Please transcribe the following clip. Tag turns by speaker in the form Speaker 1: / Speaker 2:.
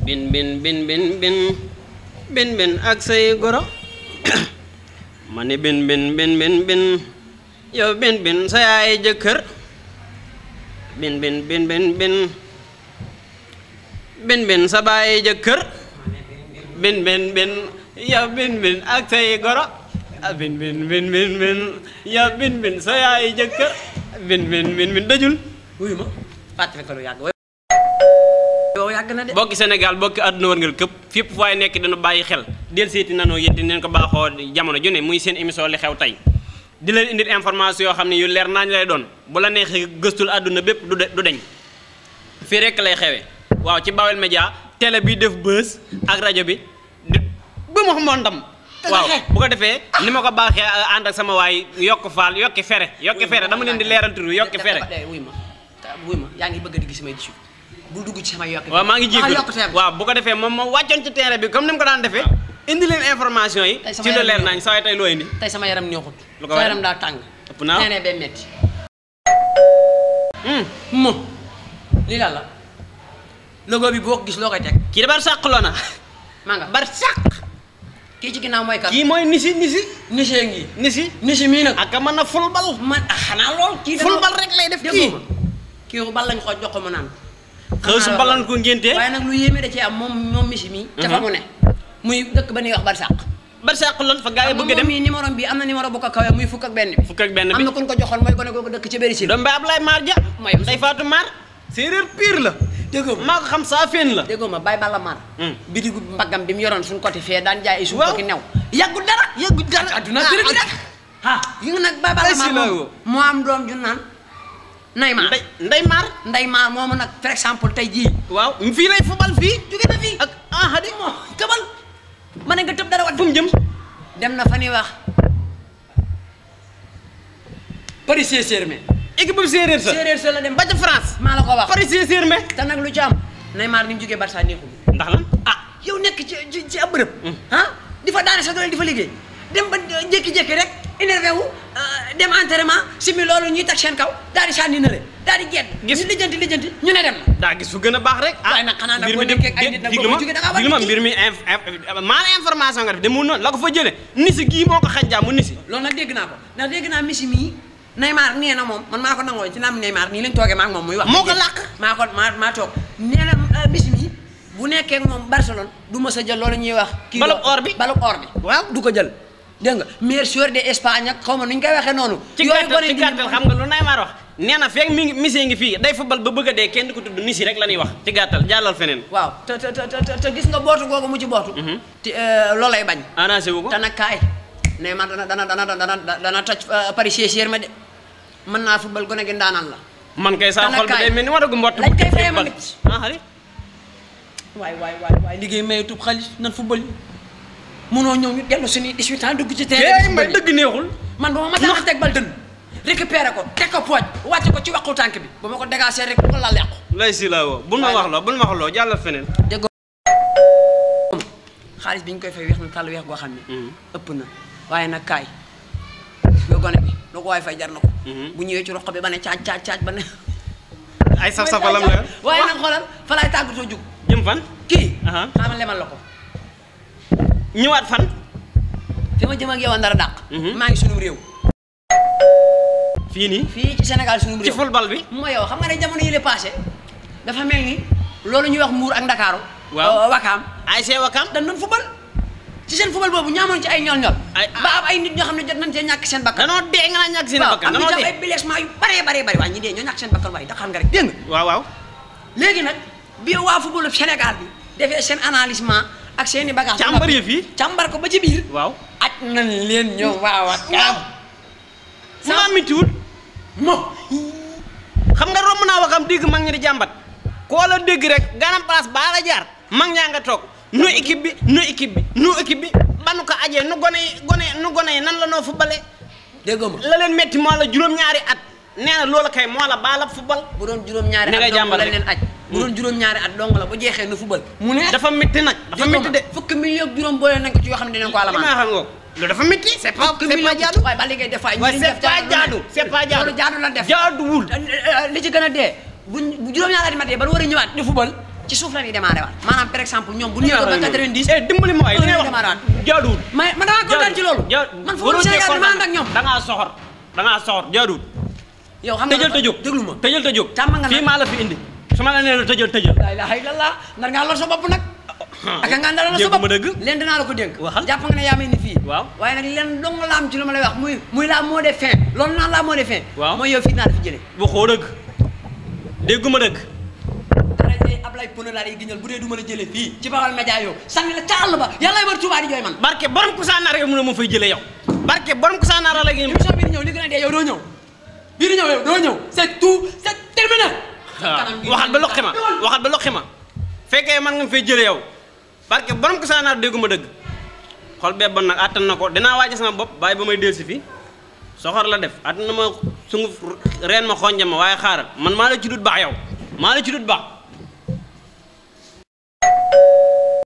Speaker 1: bin bin bin bin bin bin bin ak say goro ma ne bin bin bin bin bin yow bin bin sa yaay jëkkër bin bin bin bin bin bin bin sa baay jëkkër bin bin bin yow bin bin ak say goro bin bin bin bin bin yow bin bin sa yaay jëkkër bin bin bin bin dajul
Speaker 2: wuyu ma fàtte fekk lu yàgg yow yàgg na de
Speaker 1: bokki Sénégal bokki àdduna war ngeen këpp fépp waaye nekk dina bàyyi xel del seeti nanoo yéen neen ko baaxoo jamono ju ne muy seen émission li xew tey di leen indil information yoo xam ne yu leer naañ lay doon bu la neexee gëstul àdduna bépp du deñ fii rekk lay xewee waaw ci Baol Média télé bi def buzz ak rajo bi di ba ma xam ndam waaw bu ko defee ni ma ko baaxee ànd ak sama waay yokk faal yokki fere dama leen di leeral tur yokki fere
Speaker 2: wuy ma yaa ngi bëgg a digg samay dissu bul dugg ci sama yokk
Speaker 1: waaw maa ngi jéggal waaw bu ko defee moom ma wàccoon ci terrain bi comme ni mu ko daan defee indi leen information yi ci lu leer nañ saa tey loo indi
Speaker 2: tey sama yaram neexut
Speaker 1: lu ko
Speaker 2: sa yaram daa tàng
Speaker 1: ëpp naa
Speaker 2: nee bee metti mo lii lan la logo bi boo ko gis loo koy teg
Speaker 1: kii da bar sàq loo na
Speaker 2: maa nga bar sàq kii ci ginnaaw mooy kan
Speaker 1: kii mooy nisi
Speaker 2: ngi nisi mii nag
Speaker 1: ak mën a fulbal
Speaker 2: man xanaa lool kii
Speaker 1: fulbal rek lay def
Speaker 2: kii bal lañ xooj jox ko mu naan
Speaker 1: xëy su balan ko ngénte
Speaker 2: waaye nag lu yéeme da ci am moom misi mii ca fa mu ne muy dëkk ba ñuy wax bar sàq
Speaker 1: loon fa gaa yi bëgg dem
Speaker 2: mii numéro bi am na numéro bu ko kawee muy fukk ak benn bi am na kuñ ko joxoon mooy gone googu dëkk ci bëri si
Speaker 1: doom ba Ablaye Mar Dia mooy day Fatou Mar séeréer pire la
Speaker 2: déggoo
Speaker 1: maa ko xam saa fen la
Speaker 2: déggoo ma Baye Balla Mar bitigu mbaggam bi mu yoroon suñ côté fee daan jaay ay suuf ki new yàggu dara adduna sëri bi nag yi nga nag Baye Balla Mar moo am doom ju naan Ndey Maar moomu nag par exemple tey jii
Speaker 1: waaw fii lay fubal fii
Speaker 2: jóge na fii
Speaker 1: ak di
Speaker 2: moo tëbal ma ne nga tëb dara wat
Speaker 1: fu mu jëm
Speaker 2: dem na fa ñuy wax Paris Saint-Germain
Speaker 1: équipe bu séeréer sa
Speaker 2: la dem
Speaker 1: ba ca France
Speaker 2: maa la ko wax
Speaker 1: Paris Saint-Germain
Speaker 2: te nag lu ci am Neymar ni mu jógee Barça neexul
Speaker 1: ndax lan
Speaker 2: yow nekk ci ab bërëb di fa daane sa doole di fa liggéey dem ba jékki-jékki rek énervé wu dem entraînement simi loolu ñuy tag seen kaw daal di sànni na le daal di gedd ñu lijjanti ñu ne dem na
Speaker 1: daa gis fu gën a baax rek
Speaker 2: waaye nag xanaa nag boo nekkee ay nit nag boo jógee da ngaa war
Speaker 1: ma mbir mi maa information nga def de mu noonu la ko fa jële nisi gii moo ko xajjaa mu nisi
Speaker 2: loolu nag dégg naa ko ndax dégg naa Messi mii Neymar nee na moom man maa ko nangoo ci naam Neymar nii lañ toogee maa ak moom muy wax
Speaker 1: moo ko làq
Speaker 2: maa toog nee na Messi mii bu nekkee moom Barcelone du ma sa jël loolu ñuy wax kii
Speaker 1: balub or bi
Speaker 2: waaw du ko jël dégg nga meilleur joueur de Espagne ak xaw ma nu ñu koy waxee noonu
Speaker 1: ci gàttal xam nga lu Neymar wax nee na feeg mi ngi Messi ngi fii day football ba bëgg a dee kenn di ko tudd Messi rek la ñuy wax ci gàttal jàllal feneen
Speaker 2: waaw te gis nga bootu googu mu ci bootu te loolay bañ
Speaker 1: arrangé wu ko
Speaker 2: te nag kaay Neymar dana toj Paris Saint-Germain de mën naa football gone gi ndaanaan la
Speaker 1: man kay saa xol bi day mel ni war a gu mbott
Speaker 2: lañ koy fayee ma nit
Speaker 1: xali
Speaker 2: waay liggéey mayetub xaalis nan football yi mënoo ñëw ñu dellu suñuy 18 ans dugg ci terrain
Speaker 1: may dëgg neexul
Speaker 2: man ba ma masaa teg bal dënn récupéré ko teg ko pooj wàcce ko ci waxu tànk bi ba ma ko dégagé rek ko la yàqu
Speaker 1: lay si la woo bul ma wax loo jàllal feneen
Speaker 2: déggoo xaalis bi ñu koy fay weex na tàll weex goo xam ne ëpp na waaye nag kaay nga gone bi loo ko waay fay jar na ko bu ñëwee ci roq bi ba ne caaj ba ne
Speaker 1: ay saf-safalam la
Speaker 2: waaye nag xoolal fa laay tàggatoo jug
Speaker 1: jëm fan
Speaker 2: kii xaaral lemal la ko
Speaker 1: ñëwaat fan
Speaker 2: fi ma jëm ak yow a ndara dàq maa ngi sunum réew
Speaker 1: fii nii
Speaker 2: fii ci Sénégal sunum réew
Speaker 1: ci football bi
Speaker 2: mooy yow xam nga ne jamono yi la passé dafa mel ni loolu ñuy wax Mbuur ak Ndakaaru Wakaam
Speaker 1: ASC Wakaam
Speaker 2: dañ doon football ci seen football boobu ñaamoon ci ay ñol-ñol ba am ay nit ñoo xam ne jot nañ cee ñàkk seen bakkan
Speaker 1: danoo dee nga ñàkk seen bakkan
Speaker 2: danoo dee am ay blessement yu bare waaye ñi dee ñoo ñàkk seen bakkan waaye da xam nga rek dégg nga
Speaker 1: waaw
Speaker 2: léegi nag bi waa football Sénégal bi defee seen analysement ak seen i bagage
Speaker 1: càmbar yi fii
Speaker 2: càmbar ko ba ci biir
Speaker 1: waaw
Speaker 2: aj nañ leen ñoom waaw
Speaker 1: maa mitiwul
Speaker 2: mo
Speaker 1: xam nga romb naa Wakaam dégg mag ñi di jàmbat koo la dégg rek ganam place baa la jaar mag ñaa nga toog nu équipe bi ba nu ko ajee nu gone yi nan la noo footballé
Speaker 2: déggoo ma
Speaker 1: la leen metti moo la juróom-ñaari at nee na loolu kay moo la baa la football
Speaker 2: bu doon juróom-ñaari at dong la leen aj bu doon juróom-ñaari at dong la bu jeexee nu football mu ne
Speaker 1: dafa metti nag dafa metti de
Speaker 2: fukki million ak juróom boole nañ ko ci yoo xam ne dinañ ko alamaan
Speaker 1: li ma xam nga loolu dafa metti c'est pas jaadu
Speaker 2: waaye ba liggéey def fay
Speaker 1: c'est pas jaadu
Speaker 2: loolu jaadu la def
Speaker 1: jaaduwul
Speaker 2: li ci gën a dee bu juróom-ñaari at yi matee ba war a ñëwaat ñu football ci suuf la ñuy démarré waat maanaam par exemple ñoom bu ñu yëgoo ba 90
Speaker 1: dimbali ma waay li ngay wax jaaduwul
Speaker 2: ma damaa kontaan ci loolu man foofu Sénégal dama ànd ak ñoom
Speaker 1: da ngaa soxor jaaduwul
Speaker 2: yow xam nga
Speaker 1: tëjal te jóg
Speaker 2: déglu ma
Speaker 1: tëjal te jóg
Speaker 2: tàmm nga
Speaker 1: fii maa la fi indi su ma la nee la tëjal
Speaker 2: la ilaha illallah nar ngaa lor sa bopp nag aka nga ndalal sa bopp leen dinaa la ko dénk jàpp nga ne yaa may ni fii
Speaker 1: waaw
Speaker 2: waaye nag leen dong la am ci lu ma lay wax muy la moo de fin loolu naan la moo de fin
Speaker 1: waaw
Speaker 2: mooy yow fii naa la fi jëlee
Speaker 1: waxoo dëgg dégguma dëgg
Speaker 2: dara day Ablaye Pono laa lay giñal bu dee du ma la jëlee fii ci Baol Média yow sànni la ca àll ba yàlla war Touba di jooy man
Speaker 1: barke borom ku saanaar yow mu ne ma fay jëlee yow barke borom ku saanaar la gi
Speaker 2: émission bii di ñëw li gën a dee yow doo ñëw bii di ñëw yow doo ñëw c'est tout c'est terminé
Speaker 1: waxat ba loqi ma fekkee man nga fay jëlee yow barke borom ko saanaar dégguma dëgg xol bee bon nag attan na ko dinaa waaje sama bopp bàyyi ba may dellusi fi soxor la def attan na ma sunguf reen ma xonjam ma waaye xaaral man maa la ci dut baax yow maa la ci dut baax